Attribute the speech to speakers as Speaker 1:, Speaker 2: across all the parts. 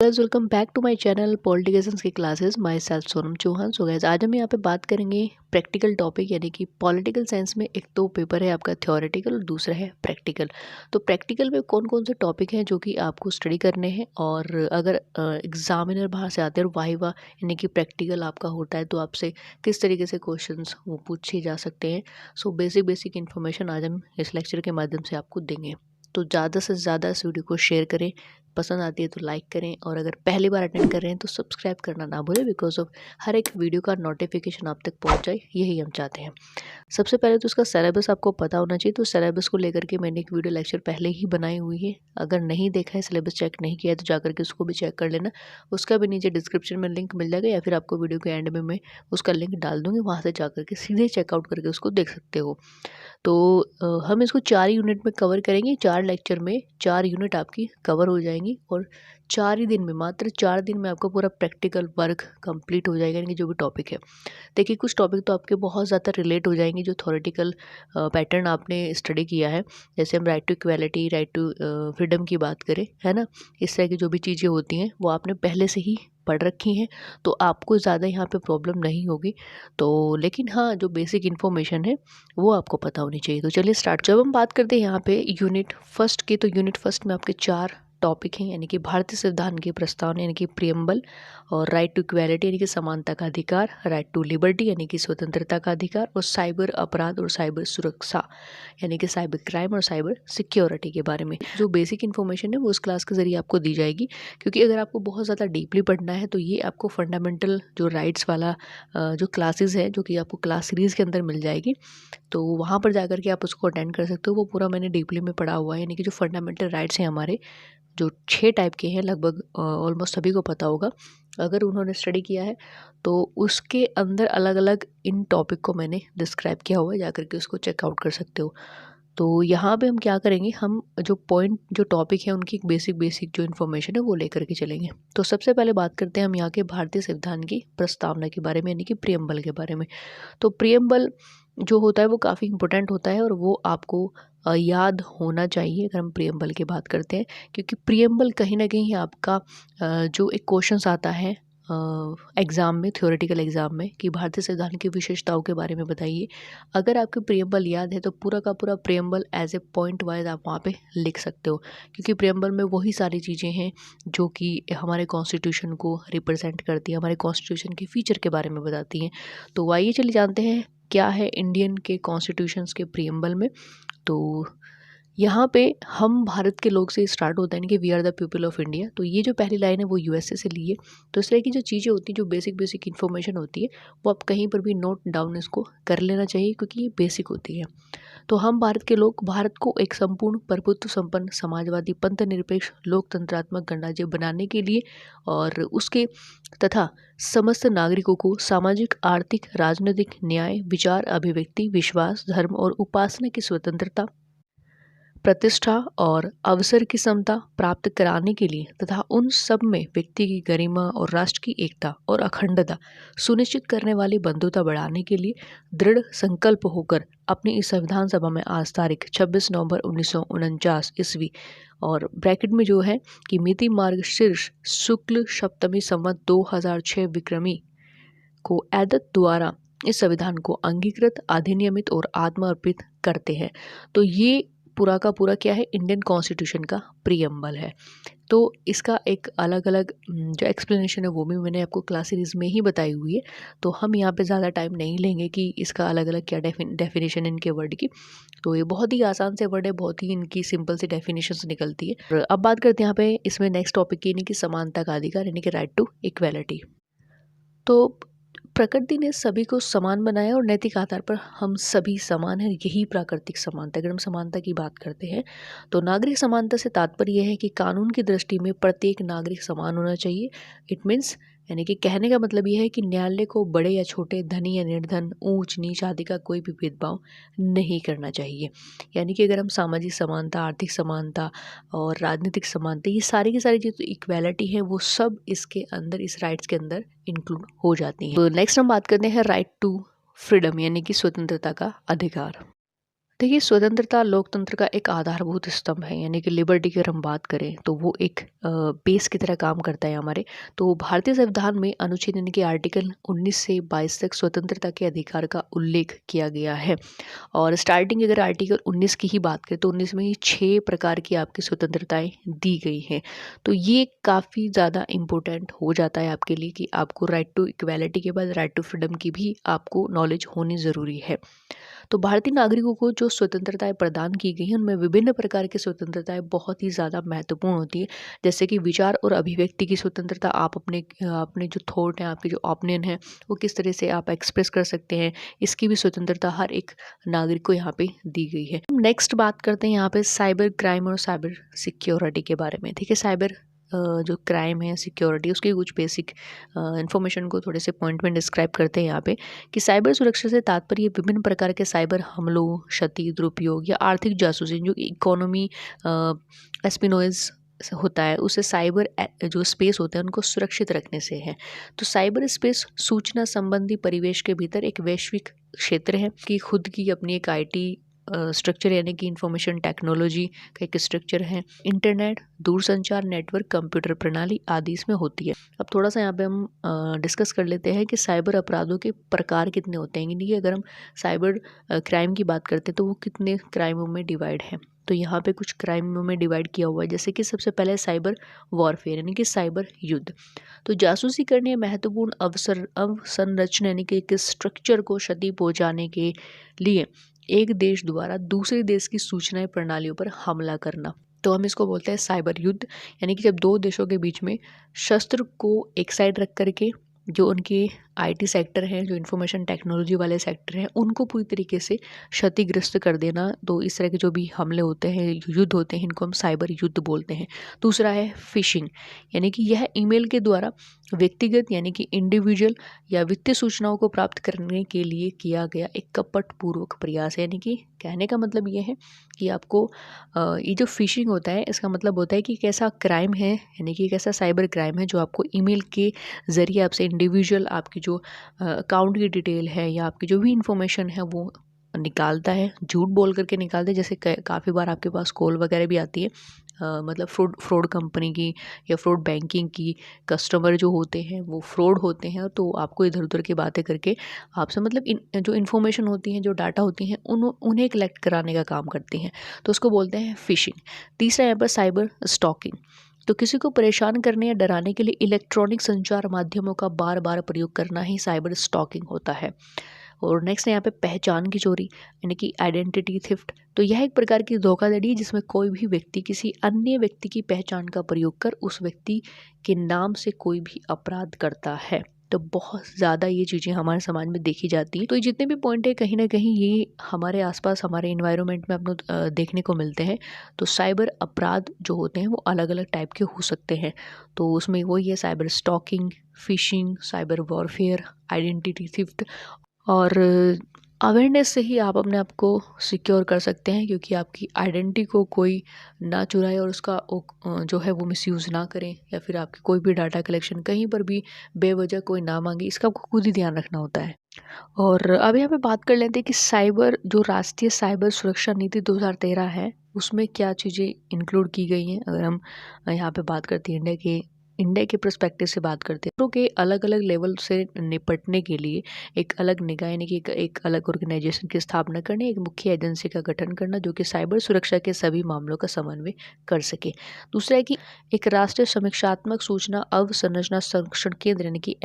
Speaker 1: Guys, welcome back to my channel politicals की classes. Myself Sonam Chauhan. So guys, आज हम यहाँ पे बात करेंगे प्रैक्टिकल टॉपिक, यानी कि पॉलिटिकल साइंस में एक तो पेपर है आपका थ्योरेटिकल और दूसरा है प्रैक्टिकल। तो प्रैक्टिकल में कौन कौन से टॉपिक हैं जो कि आपको स्टडी करने हैं, और अगर एग्जामिनर बाहर से आते हैं और वाहिवा यानी कि प्रैक्टिकल आपका होता है तो आपसे किस तरीके से क्वेश्चंस वो पूछे जा सकते हैं। सो बेसिक इन्फॉर्मेशन आज हम इस लेक्चर के माध्यम से आपको देंगे। तो ज़्यादा से ज़्यादा इस वीडियो को शेयर करें, पसंद आती है तो लाइक करें, और अगर पहली बार अटेंड कर रहे हैं तो सब्सक्राइब करना ना भूलें, बिकॉज ऑफ हर एक वीडियो का नोटिफिकेशन आप तक पहुंच जाए, यही हम चाहते हैं। सबसे पहले तो उसका सिलेबस आपको पता होना चाहिए। तो सिलेबस को लेकर के मैंने एक वीडियो लेक्चर पहले ही बनाई हुई है। अगर नहीं देखा है, सिलेबस चेक नहीं किया है, तो जाकर के उसको भी चेक कर लेना। उसका भी नीचे डिस्क्रिप्शन में लिंक मिल जाएगा, या फिर आपको वीडियो के एंड में मैं उसका लिंक डाल दूंगी, वहाँ से जाकर के सीधे चेकआउट करके उसको देख सकते हो। तो हम इसको 4 यूनिट में कवर करेंगे। 4 लेक्चर में 4 यूनिट आपकी कवर हो जाएंगी, और 4 ही दिन में, मात्र 4 दिन में आपका पूरा प्रैक्टिकल वर्क कंप्लीट हो जाएगा, यानी कि जो भी टॉपिक है। देखिए, कुछ टॉपिक तो आपके बहुत ज़्यादा रिलेट हो जाएंगे जो थ्योरेटिकल पैटर्न आपने स्टडी किया है। जैसे हम right to equality, right to freedom की बात करें, है ना, इस तरह की जो भी चीज़ें होती हैं वो आपने पहले से ही पढ़ रखी हैं, तो आपको ज़्यादा यहाँ पे प्रॉब्लम नहीं होगी। तो लेकिन हाँ, जो बेसिक इन्फॉर्मेशन है वो आपको पता होनी चाहिए। तो चलिए स्टार्ट। जब हम बात करते हैं यहाँ पे यूनिट फर्स्ट की, तो यूनिट फर्स्ट में आपके 4 टॉपिक हैं, यानी कि भारतीय संविधान की प्रस्तावना यानी कि प्रियम्बल, और राइट टू इक्वालिटी यानी कि समानता का अधिकार, राइट टू लिबर्टी यानी कि स्वतंत्रता का अधिकार, और साइबर अपराध और साइबर सुरक्षा यानी कि साइबर क्राइम और साइबर सिक्योरिटी के बारे में जो बेसिक इन्फॉर्मेशन है वो उस क्लास के जरिए आपको दी जाएगी। क्योंकि अगर आपको बहुत ज़्यादा डीपली पढ़ना है तो ये आपको फंडामेंटल जो राइट्स वाला जो क्लासेस है, जो कि आपको क्लास सीरीज़ के अंदर मिल जाएगी, तो वहाँ पर जाकर के आप उसको अटेंड कर सकते हो। वो पूरा मैंने डीपली में पढ़ा हुआ है, यानी कि जो फंडामेंटल राइट्स हैं हमारे, जो 6 टाइप के हैं, लगभग ऑलमोस्ट सभी को पता होगा अगर उन्होंने स्टडी किया है। तो उसके अंदर अलग अलग इन टॉपिक को मैंने डिस्क्राइब किया हुआ है, जाकर के उसको चेकआउट कर सकते हो। तो यहाँ पे हम क्या करेंगे, हम जो पॉइंट जो टॉपिक है उनकी बेसिक जो इन्फॉर्मेशन है वो लेकर के चलेंगे। तो सबसे पहले बात करते हैं हम यहाँ के भारतीय संविधान की प्रस्तावना के बारे में, यानी कि प्रियम्बल के बारे में। तो प्रियम्बल जो होता है वो काफ़ी इंपॉर्टेंट होता है, और वो आपको याद होना चाहिए अगर हम प्रियम्बल की बात करते हैं। क्योंकि प्रियम्बल कहीं ना कहीं आपका जो एक क्वेश्चंस आता है एग्ज़ाम में, थ्योरेटिकल एग्ज़ाम में, कि भारतीय संविधान की विशेषताओं के बारे में बताइए। अगर आपके प्रियम्बल याद है तो पूरा का पूरा preamble as a point wise आप वहाँ पे लिख सकते हो। क्योंकि प्रियम्बल में वही सारी चीज़ें हैं जो कि हमारे कॉन्स्टिट्यूशन को रिप्रेजेंट करती है, हमारे कॉन्स्टिट्यूशन के फीचर के बारे में बताती हैं। तो आइए चलिए जानते हैं क्या है इंडियन के कॉन्स्टिट्यूशंस के प्रियम्बल में। तो यहाँ पे हम भारत के लोग से स्टार्ट होता है, यानी कि we are the people of India. तो ये जो पहली लाइन है वो यूएसए से ली है। तो इस तरह की जो चीज़ें होती हैं, जो बेसिक इन्फॉर्मेशन होती है, वो आप कहीं पर भी नोट डाउन इसको कर लेना चाहिए, क्योंकि ये बेसिक होती है। तो हम भारत के लोग भारत को एक संपूर्ण प्रभुत्व संपन्न समाजवादी पंथ निरपेक्ष लोकतंत्रात्मक गणराज्य बनाने के लिए, और उसके तथा समस्त नागरिकों को सामाजिक, आर्थिक, राजनीतिक न्याय, विचार, अभिव्यक्ति, विश्वास, धर्म और उपासना की स्वतंत्रता, प्रतिष्ठा और अवसर की समता प्राप्त कराने के लिए, तथा उन सब में व्यक्ति की गरिमा और राष्ट्र की एकता और अखंडता सुनिश्चित करने वाली बंधुता बढ़ाने के लिए दृढ़ संकल्प होकर अपनी इस संविधान सभा में आज तारीख 26 नवंबर 1949 ईस्वी, और ब्रैकेट में जो है कि मिति मार्गशीर्ष शुक्ल सप्तमी संवत 2006 विक्रमी को एदत द्वारा इस संविधान को अंगीकृत, अधिनियमित और आत्मार्पित करते हैं। तो ये पूरा का पूरा क्या है, इंडियन कॉन्स्टिट्यूशन का प्रियम्बल है। तो इसका एक अलग अलग जो एक्सप्लेनेशन है वो भी मैंने आपको क्लास सीरीज में ही बताई हुई है। तो हम यहाँ पे ज़्यादा टाइम नहीं लेंगे कि इसका अलग अलग क्या डेफिनेशन है इनके वर्ड की। तो ये बहुत ही आसान से वर्ड है, बहुत ही इनकी सिंपल सी डेफिनेशंस निकलती है। और अब बात करते हैं यहाँ पे इसमें नेक्स्ट टॉपिक की, यानी कि समानता का अधिकार, यानी कि राइट टू इक्वेलिटी। तो प्रकृति ने सभी को समान बनाया, और नैतिक आधार पर हम सभी समान हैं, यही प्राकृतिक समानता। अगर हम समानता की बात करते हैं तो नागरिक समानता से तात्पर्य यह है कि कानून की दृष्टि में प्रत्येक नागरिक समान होना चाहिए। इट मीन्स, यानी कि कहने का मतलब यह है कि न्यायालय को बड़े या छोटे, धनी या निर्धन, ऊंच नीच आदि का कोई भी भेदभाव नहीं करना चाहिए। यानी कि अगर हम सामाजिक समानता, आर्थिक समानता और राजनीतिक समानता, ये सारी की सारी जो इक्वालिटी है वो सब इसके अंदर, इस राइट्स के अंदर इंक्लूड हो जाती हैं। तो नेक्स्ट हम बात करते हैं राइट टू फ्रीडम, यानी कि स्वतंत्रता का अधिकार। देखिए, स्वतंत्रता लोकतंत्र का एक आधारभूत स्तंभ है, यानी कि लिबर्टी की अगर हम बात करें तो वो एक बेस की तरह काम करता है हमारे। तो भारतीय संविधान में अनुच्छेद यानी कि आर्टिकल 19 से 22 तक स्वतंत्रता के अधिकार का उल्लेख किया गया है। और स्टार्टिंग अगर आर्टिकल 19 की ही बात करें तो 19 में ही 6 प्रकार की आपकी स्वतंत्रताएं दी गई हैं। तो ये काफ़ी ज़्यादा इम्पोर्टेंट हो जाता है आपके लिए कि आपको राइट टू इक्वालिटी के बाद राइट टू फ्रीडम की भी आपको नॉलेज होनी ज़रूरी है। तो भारतीय नागरिकों को जो स्वतंत्रताएं प्रदान की गई हैं उनमें विभिन्न प्रकार की स्वतंत्रताएं बहुत ही ज़्यादा महत्वपूर्ण होती है। जैसे कि विचार और अभिव्यक्ति की स्वतंत्रता, आप अपने अपने जो थॉट हैं, आपके जो ओपिनियन है, वो किस तरह से आप एक्सप्रेस कर सकते हैं, इसकी भी स्वतंत्रता हर एक नागरिक को यहाँ पे दी गई है। नेक्स्ट बात करते हैं यहाँ पे साइबर क्राइम और साइबर सिक्योरिटी के बारे में। ठीक है, साइबर जो क्राइम है, सिक्योरिटी, उसकी कुछ बेसिक इन्फॉर्मेशन को थोड़े से पॉइंट में डिस्क्राइब करते हैं यहाँ पे कि साइबर सुरक्षा से तात्पर्य विभिन्न प्रकार के साइबर हमलों, क्षति, दुरुपयोग या आर्थिक जासूसी, जो इकोनॉमी एस्पिनोइज होता है, उसे साइबर जो स्पेस होता है उनको सुरक्षित रखने से है। तो साइबर स्पेस सूचना संबंधी परिवेश के भीतर एक वैश्विक क्षेत्र है कि खुद की अपनी एक आईटी स्ट्रक्चर, यानी कि इंफॉर्मेशन टेक्नोलॉजी का एक स्ट्रक्चर है। इंटरनेट, दूरसंचार नेटवर्क, कंप्यूटर प्रणाली आदि इसमें होती है। अब थोड़ा सा यहाँ पे हम डिस्कस कर लेते हैं कि साइबर अपराधों के प्रकार कितने होते हैं, यानी कि अगर हम साइबर क्राइम की बात करते हैं तो वो कितने क्राइमों में डिवाइड है। तो यहाँ पे कुछ क्राइमों में डिवाइड किया हुआ है, जैसे कि सबसे पहले साइबर वॉरफेयर, यानी कि साइबर युद्ध। तो जासूसी करने या महत्वपूर्ण अवसंरचना, यानी कि एक स्ट्रक्चर को क्षति पहुंचाने के लिए एक देश द्वारा दूसरे देश की सूचनाएं प्रणालियों पर हमला करना, तो हम इसको बोलते हैं साइबर युद्ध। यानी कि जब दो देशों के बीच में शस्त्र को एक साइड रख करके जो उनके आईटी सेक्टर हैं, जो इंफॉर्मेशन टेक्नोलॉजी वाले सेक्टर हैं, उनको पूरी तरीके से क्षतिग्रस्त कर देना। तो इस तरह के जो भी हमले होते हैं, युद्ध होते हैं, इनको हम साइबर युद्ध बोलते हैं। दूसरा है फिशिंग, यानी कि यह ईमेल के द्वारा व्यक्तिगत, यानी कि इंडिविजुअल या वित्तीय सूचनाओं को प्राप्त करने के लिए किया गया एक कपटपूर्वक प्रयास है। यानी कि कहने का मतलब ये है कि आपको ये जो फिशिंग होता है, इसका मतलब होता है कि एक ऐसा क्राइम है, यानी कि एक ऐसा साइबर क्राइम है जो आपको ईमेल के ज़रिए आपसे इंडिविजुअल, आपकी जो अकाउंट की डिटेल है या आपकी जो भी इंफॉर्मेशन है वो निकालता है, झूठ बोल करके निकालता है। जैसे काफ़ी बार आपके पास कॉल वगैरह भी आती है, मतलब फ्रॉड कंपनी की या फ्रॉड बैंकिंग की। कस्टमर जो होते हैं वो फ्रॉड होते हैं, तो आपको इधर उधर की बातें करके आपसे, मतलब जो इन्फॉर्मेशन होती हैं, जो डाटा होती हैं, उन्हें कलेक्ट कराने का काम करती हैं। तो उसको बोलते हैं फिशिंग। तीसरा यहाँ पर साइबर स्टॉकिंग। तो किसी को परेशान करने या डराने के लिए इलेक्ट्रॉनिक संचार माध्यमों का बार बार प्रयोग करना ही साइबर स्टॉकिंग होता है। और नेक्स्ट है यहाँ पे पहचान की चोरी, यानी कि आइडेंटिटी थिफ्ट। तो यह एक प्रकार की धोखाधड़ी है जिसमें कोई भी व्यक्ति किसी अन्य व्यक्ति की पहचान का प्रयोग कर उस व्यक्ति के नाम से कोई भी अपराध करता है। तो बहुत ज़्यादा ये चीज़ें हमारे समाज में देखी जाती हैं। तो ये जितने भी पॉइंट है, कहीं ना कहीं ये हमारे आसपास, हमारे इन्वायरमेंट में अपने देखने को मिलते हैं। तो साइबर अपराध जो होते हैं वो अलग अलग टाइप के हो सकते हैं। तो उसमें वही है cyber stalking, fishing, cyber warfare, identity theft. और अवेयरनेस से ही आप अपने आप को सिक्योर कर सकते हैं, क्योंकि आपकी आइडेंटिटी को कोई ना चुराए और उसका जो है वो मिसयूज़ ना करें, या फिर आपकी कोई भी डाटा कलेक्शन कहीं पर भी बेवजह कोई ना मांगे, इसका आपको खुद ही ध्यान रखना होता है। और अब यहाँ पे बात कर लेते हैं कि साइबर, जो राष्ट्रीय साइबर सुरक्षा नीति 2013 है, उसमें क्या चीज़ें इंक्लूड की गई हैं। अगर हम यहाँ पे बात करते हैं इंडिया के पर्सपेक्टिव से बात करते हैं, तो के अलग अलग लेवल से निपटने के लिए एक अलग निगाह, यानी कि एक अलग ऑर्गेनाइजेशन की स्थापना करने, एक मुख्य एजेंसी का गठन करना जो कि साइबर सुरक्षा के सभी मामलों का समन्वय कर सके। दूसरा है कि एक राष्ट्रीय समीक्षात्मक सूचना अवसंरचना संरक्षण केंद्र, यानी कि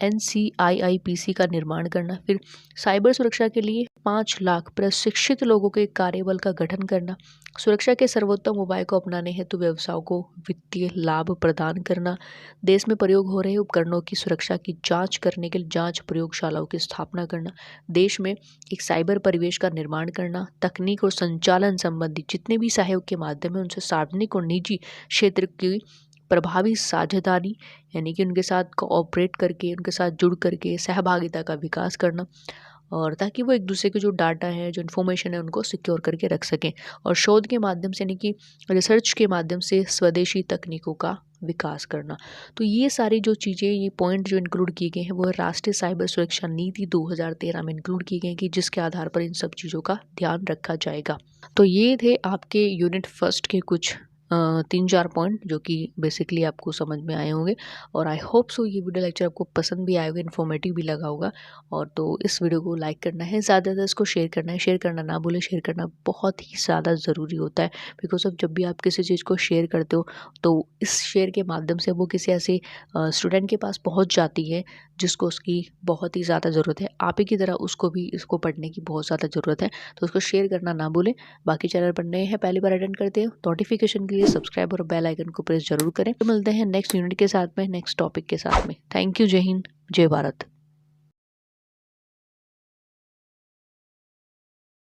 Speaker 1: NCIIPC का निर्माण करना। फिर साइबर सुरक्षा के लिए 5 लाख प्रशिक्षित लोगों के कार्यबल का गठन करना। सुरक्षा के सर्वोत्तम उपाय को अपनाने हेतु व्यवसायों को वित्तीय लाभ प्रदान करना। देश में प्रयोग हो रहे उपकरणों की सुरक्षा की जांच करने के लिए जांच प्रयोगशालाओं की स्थापना करना। देश में एक साइबर परिवेश का निर्माण करना। तकनीक और संचालन संबंधी जितने भी सहयोग के माध्यम है उनसे सार्वजनिक और निजी क्षेत्र की प्रभावी साझेदारी, यानी कि उनके साथ कोऑपरेट करके, उनके साथ जुड़ करके सहभागिता का विकास करना, और ताकि वो एक दूसरे के जो डाटा है, जो इन्फॉर्मेशन है, उनको सिक्योर करके रख सकें। और शोध के माध्यम से, यानी कि रिसर्च के माध्यम से स्वदेशी तकनीकों का विकास करना। तो ये सारी जो चीज़ें, ये पॉइंट जो इंक्लूड किए गए हैं वो राष्ट्रीय साइबर सुरक्षा नीति 2013 में इंक्लूड किए गए हैं कि जिसके आधार पर इन सब चीज़ों का ध्यान रखा जाएगा। तो ये थे आपके यूनिट फर्स्ट के कुछ 3-4 पॉइंट जो कि बेसिकली आपको समझ में आए होंगे। और आई होप सो ये वीडियो लेक्चर आपको पसंद भी आएगा, इन्फॉर्मेटिव भी लगा होगा। और तो इस वीडियो को लाइक करना है, ज़्यादा इसको शेयर करना है। शेयर करना ना भूलें, शेयर करना बहुत ही ज़्यादा ज़रूरी होता है, बिकॉज ऑफ जब भी आप किसी चीज़ को शेयर करते हो तो इस शेयर के माध्यम से वो किसी ऐसे स्टूडेंट के पास पहुंच जाती है जिसको उसकी बहुत ही ज़्यादा ज़रूरत है। आप ही की तरह उसको भी इसको पढ़ने की बहुत ज़्यादा ज़रूरत है, तो उसको शेयर करना ना भूलें। बाकी चैनल पर नए हैं, पहली बार अटेंड करते हैं, नोटिफिकेशन के लिए सब्सक्राइब और बेल आइकन को प्रेस जरूर करें। तो मिलते हैं नेक्स्ट यूनिट के साथ में, नेक्स्ट टॉपिक के साथ में। Thank you. जय हिंद, जय भारत।